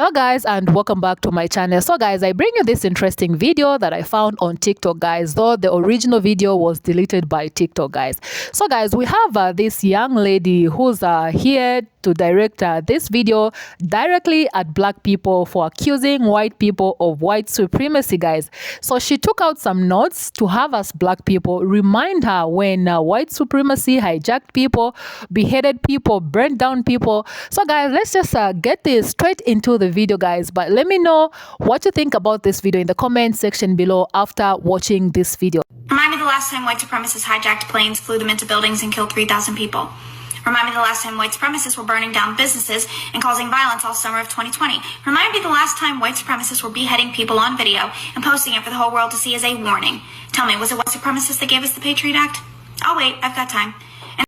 Hello guys and welcome back to my channel. So guys, I bring you this interesting video that I found on TikTok guys, though the original video was deleted by TikTok guys. So guys, we have this young lady who's here to direct this video directly at black people for accusing white people of white supremacy guys. So she took out some notes to have us black people remind her when white supremacy hijacked people, beheaded people, burnt down people. So guys, let's just get this straight into the video guys, but let me know what you think about this video in the comment section below after watching this video. Remind me the last time white supremacists hijacked planes, flew them into buildings, and killed 3,000 people. Remind me the last time white supremacists were burning down businesses and causing violence all summer of 2020. Remind me the last time white supremacists were beheading people on video and posting it for the whole world to see as a warning. Tell me, was it white supremacists that gave us the Patriot Act? I'll wait, I've got time.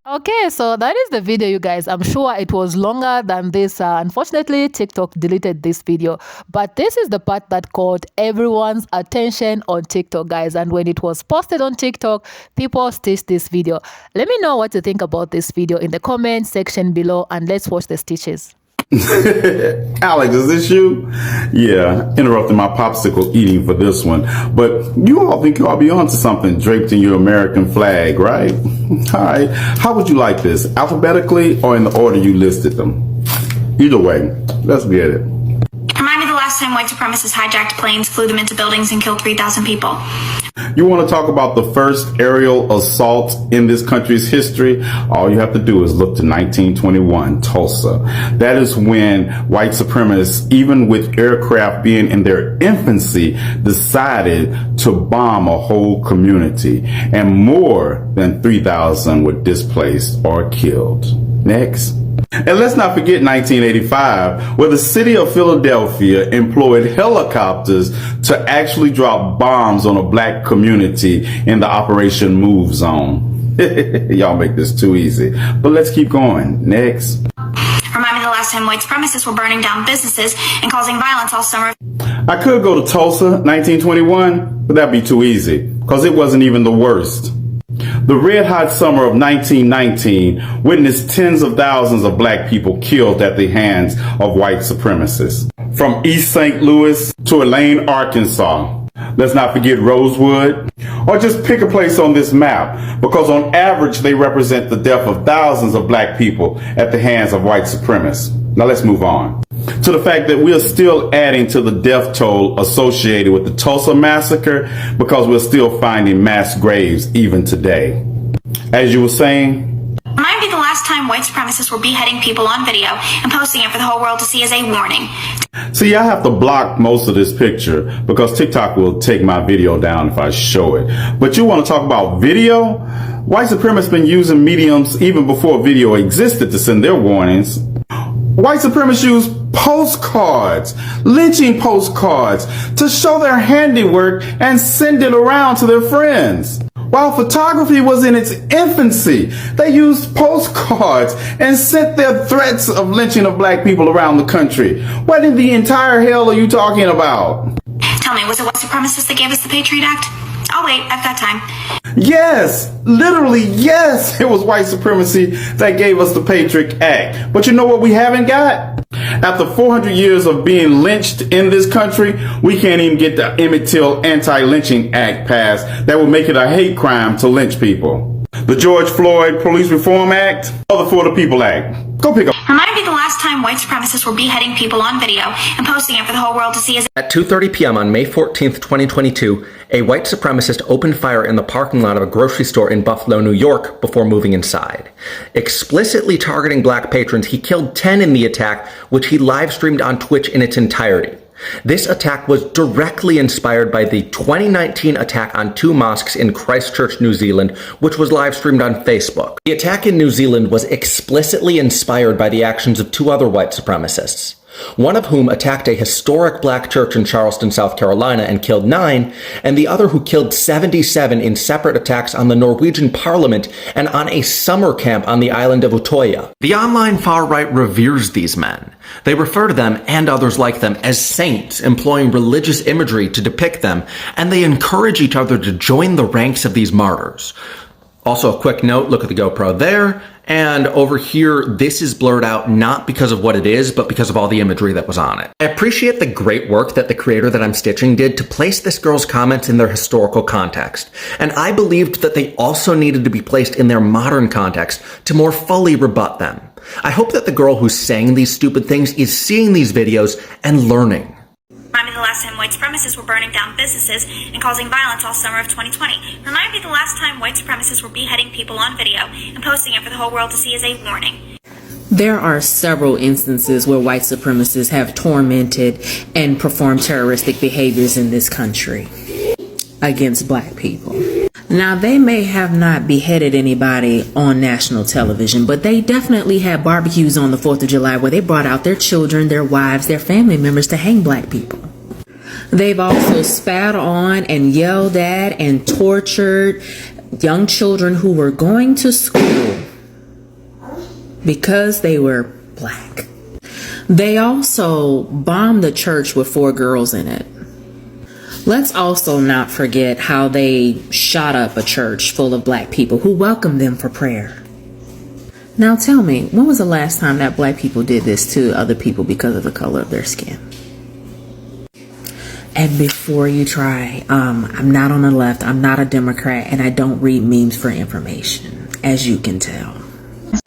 Okay, so that is the video you guys. I'm sure it was longer than this. Unfortunately, TikTok deleted this video, but this is the part that caught everyone's attention on TikTok guys, and when it was posted on TikTok, people stitched this video. Let me know what you think about this video in the comment section below, and let's watch the stitches. Alex, is this you? Yeah, interrupting my popsicle eating for this one. But you all think you ought to be onto something draped in your American flag, right? All right. How would you like this? Alphabetically or in the order you listed them? Either way, let's get it. Remind me the last time white supremacists hijacked planes, flew them into buildings, and killed 3,000 people. You want to talk about the first aerial assault in this country's history? All you have to do is look to 1921, Tulsa. That is when white supremacists, even with aircraft being in their infancy, decided to bomb a whole community. And more than 3,000 were displaced or killed. Next. And let's not forget 1985, where the city of Philadelphia employed helicopters to actually drop bombs on a black community in the Operation Move Zone. Y'all make this too easy. But let's keep going. Next. Remind me the last time white supremacists were burning down businesses and causing violence all summer. I could go to Tulsa, 1921, but that'd be too easy, because it wasn't even the worst. The red hot summer of 1919 witnessed tens of thousands of black people killed at the hands of white supremacists. From East St. Louis to Elaine, Arkansas. Let's not forget Rosewood. Or just pick a place on this map, because on average they represent the death of thousands of black people at the hands of white supremacists. Now let's move on to the fact that we are still adding to the death toll associated with the Tulsa massacre, because we're still finding mass graves even today. As you were saying, remind me the last time white supremacists were beheading people on video and posting it for the whole world to see as a warning. See, I have to block most of this picture because TikTok will take my video down if I show it. But you want to talk about video? White supremacists been using mediums even before video existed to send their warnings. White supremacists use postcards, lynching postcards, to show their handiwork and send it around to their friends. While photography was in its infancy, they used postcards and sent their threats of lynching of black people around the country. What in the entire hell are you talking about? Tell me, was it white supremacists that gave us the Patriot Act? I'll wait, I've got time. Yes, literally, yes, it was white supremacy that gave us the Patriot Act. But you know what we haven't got? After 400 years of being lynched in this country, we can't even get the Emmett Till Anti-Lynching Act passed that would make it a hate crime to lynch people. The George Floyd Police Reform Act, or the For the People Act. Go pick up. Remind me the last time white supremacists were beheading people on video and posting it for the whole world to see as... At 2:30 p.m. on May 14th, 2022, a white supremacist opened fire in the parking lot of a grocery store in Buffalo, New York, before moving inside. Explicitly targeting black patrons, he killed 10 in the attack, which he live-streamed on Twitch in its entirety. This attack was directly inspired by the 2019 attack on 2 mosques in Christchurch, New Zealand, which was live-streamed on Facebook. The attack in New Zealand was explicitly inspired by the actions of 2 other white supremacists, one of whom attacked a historic black church in Charleston, South Carolina and killed 9, and the other who killed 77 in separate attacks on the Norwegian parliament and on a summer camp on the island of Utoya. The online far-right reveres these men. They refer to them and others like them as saints, employing religious imagery to depict them, and they encourage each other to join the ranks of these martyrs. Also, a quick note, look at the GoPro there. And over here, this is blurred out not because of what it is, but because of all the imagery that was on it. I appreciate the great work that the creator that I'm stitching did to place this girl's comments in their historical context. And I believed that they also needed to be placed in their modern context to more fully rebut them. I hope that the girl who's saying these stupid things is seeing these videos and learning. Remind me the last time white supremacists were burning down businesses and causing violence all summer of 2020. Remind me the last time white supremacists were beheading people on video and posting it for the whole world to see as a warning. There are several instances where white supremacists have tormented and performed terroristic behaviors in this country against black people. Now, they may have not beheaded anybody on national television, but they definitely had barbecues on the 4th of July where they brought out their children, their wives, their family members to hang black people. They've also spat on and yelled at and tortured young children who were going to school because they were black. They also bombed the church with 4 girls in it. Let's also not forget how they shot up a church full of black people who welcomed them for prayer. Now tell me, when was the last time that black people did this to other people because of the color of their skin? And before you try, I'm not on the left, I'm not a Democrat, and I don't read memes for information, as you can tell.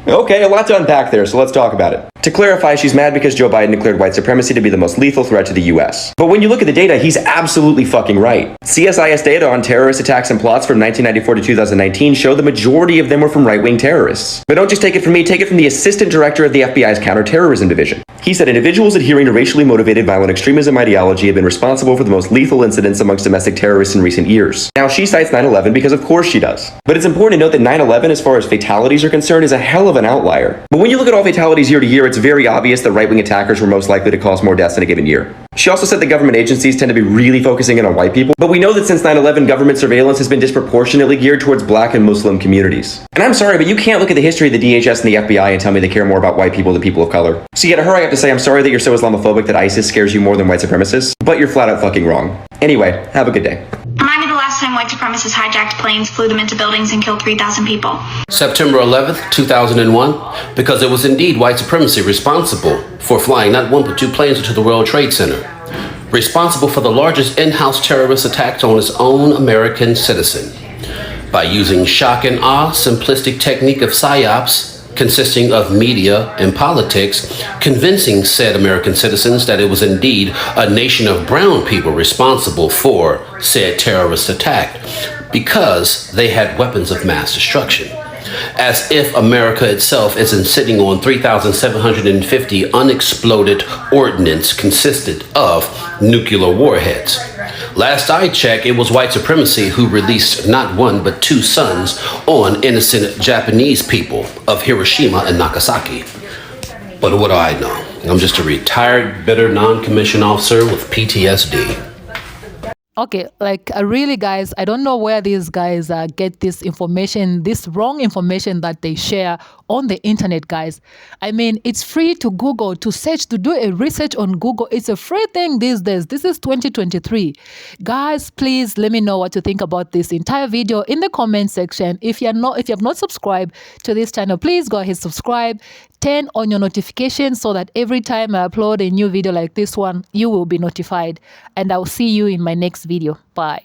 Okay, a lot to unpack there, so let's talk about it. To clarify, she's mad because Joe Biden declared white supremacy to be the most lethal threat to the US. But when you look at the data, he's absolutely fucking right. CSIS data on terrorist attacks and plots from 1994 to 2019 show the majority of them were from right-wing terrorists. But don't just take it from me, take it from the assistant director of the FBI's counterterrorism division. He said individuals adhering to racially motivated violent extremism ideology have been responsible for the most lethal incidents amongst domestic terrorists in recent years. Now, she cites 9/11 because of course she does. But it's important to note that 9/11, as far as fatalities are concerned, is a hell of an outlier. But when you look at all fatalities year to year, it's very obvious that right-wing attackers were most likely to cause more deaths in a given year. She also said that government agencies tend to be really focusing in on white people, but we know that since 9/11, government surveillance has been disproportionately geared towards black and Muslim communities. And I'm sorry, but you can't look at the history of the DHS and the FBI and tell me they care more about white people than people of color. So yeah, to her I have to say I'm sorry that you're so Islamophobic that ISIS scares you more than white supremacists, but you're flat out fucking wrong. Anyway, have a good day. Remind me the last time white supremacists hijacked planes, flew them into buildings, and killed 3,000 people. September 11th, 2001, because it was indeed white supremacy responsible for flying not 1 but 2 planes into the World Trade Center. Responsible for the largest in-house terrorist attacks on its own American citizen. By using shock and awe, simplistic technique of psyops, consisting of media and politics, convincing said American citizens that it was indeed a nation of brown people responsible for said terrorist attack because they had weapons of mass destruction. As if America itself isn't sitting on 3,750 unexploded ordnance consisted of nuclear warheads. Last I checked, it was white supremacy who released not 1 but 2 sons on innocent Japanese people of Hiroshima and Nagasaki. But what do I know? I'm just a retired, bitter, non-commissioned officer with PTSD. Okay, like really, guys, I don't know where these guys get this information, this wrong information that they share on the internet, guys. I mean, it's free to Google, to search, to do a research on Google. It's a free thing these days. This is 2023. Guys, please let me know what you think about this entire video in the comment section. If you have not subscribed to this channel, please go ahead, subscribe, turn on your notifications so that every time I upload a new video like this one, you will be notified. And I'll see you in my next video. Bye.